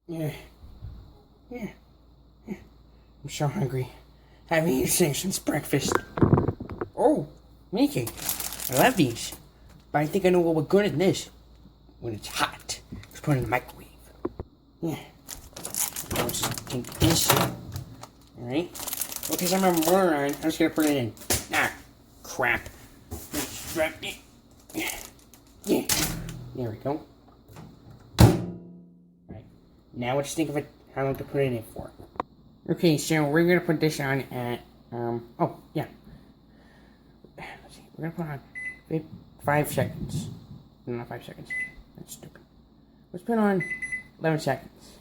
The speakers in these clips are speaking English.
Yeah. Yeah. I'm so hungry. I haven't eaten since breakfast. Oh, Mickey. I love these. But I think I know what we're good at this. When it's hot. Let's put it in the microwave. Yeah. Now let's just take this. Alright. Well, because I'm a moron, I'm just gonna put it in. Ah, crap. Let's drop it. Yeah. There we go. Alright. Now let's think of it how long to put it in for. Okay, so we're gonna put this on at, oh, yeah. Let's see, we're gonna put on 5 seconds. No, not 5 seconds. That's stupid. Let's put on 11 seconds.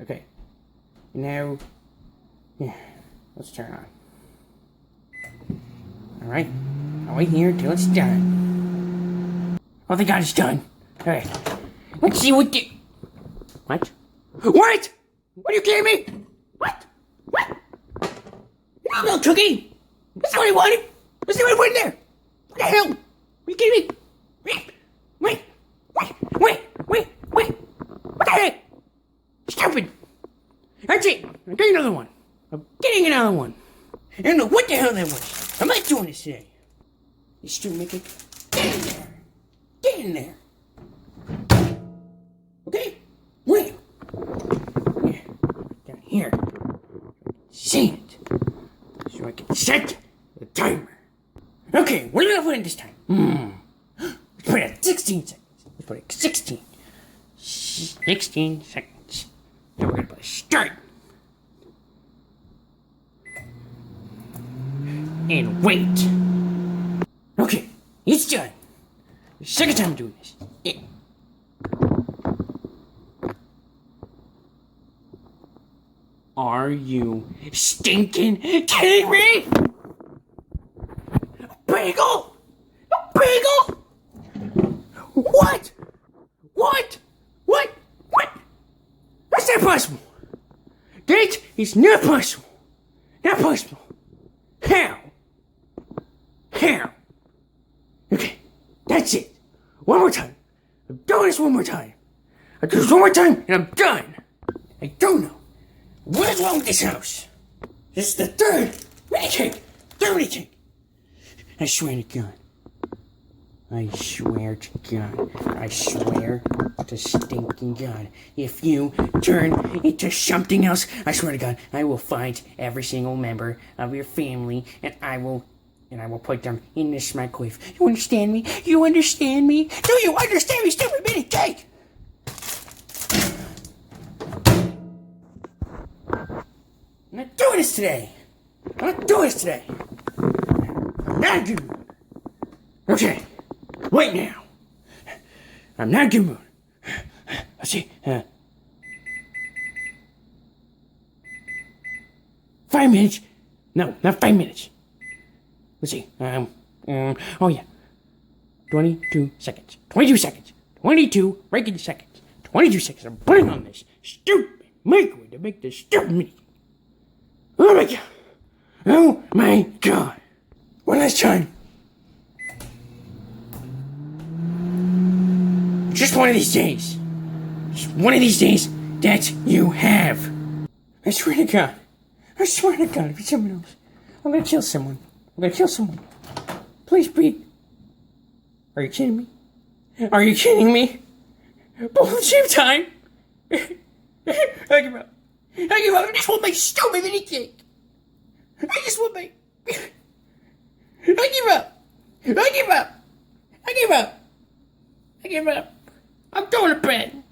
Okay. Now, yeah, let's turn on. Alright. I'll wait here till it's done. Oh, thank God it's done. Alright. Let's see what the... What? What? What are you kidding me? What? What? No, milk cookie! That's not what I wanted! That's not what I wanted there! What the hell? Are you kidding me? Wait! What the heck? Stupid! That's it! I'm getting another one. I'm getting another one. I don't know what the hell that was. I'm not doing this today. You stupid Mickey. Get in there. Get in there. Okay? Wait. Yeah. Down here. See it. So I can set the timer. Okay, what are we gonna put in this time? Let's put it at 16 seconds. Let's put it at 16. 16 seconds. Then we're gonna put a start. And wait. Okay, it's done. The second time I'm doing this. Yeah. Are you stinking kidding me? A bagel? A bagel? What? That's not possible. That is not possible. Not possible. How? Okay, that's it. One more time. I'm doing this one more time. I'll do this one more time and I'm done. I don't know. What is wrong with this house? This is the third mini cake. I swear to God. I swear to God. I swear to stinking God. If you turn into something else, I swear to God, I will find every single member of your family and I will put them in this microwave. You understand me? Do you understand me, stupid mini cake? I'm not doing this today. I'm not doing it. Okay. Wait now. I'm not in a good mood. Let's see. 5 minutes. No, not 5 minutes. Let's see. Oh yeah. 22 seconds. 22 seconds. 22 regular seconds. 22 seconds. I'm putting on this stupid microwave to make this stupid mini. Oh my God. Oh my God. One last time. Just one of these days. Just one of these days that you have. I swear to God. If it's someone else, I'm gonna kill someone. Please breathe. Are you kidding me? Both at the same time? I give up. I just want my stupid mini cake. I give up. I'm going to bed.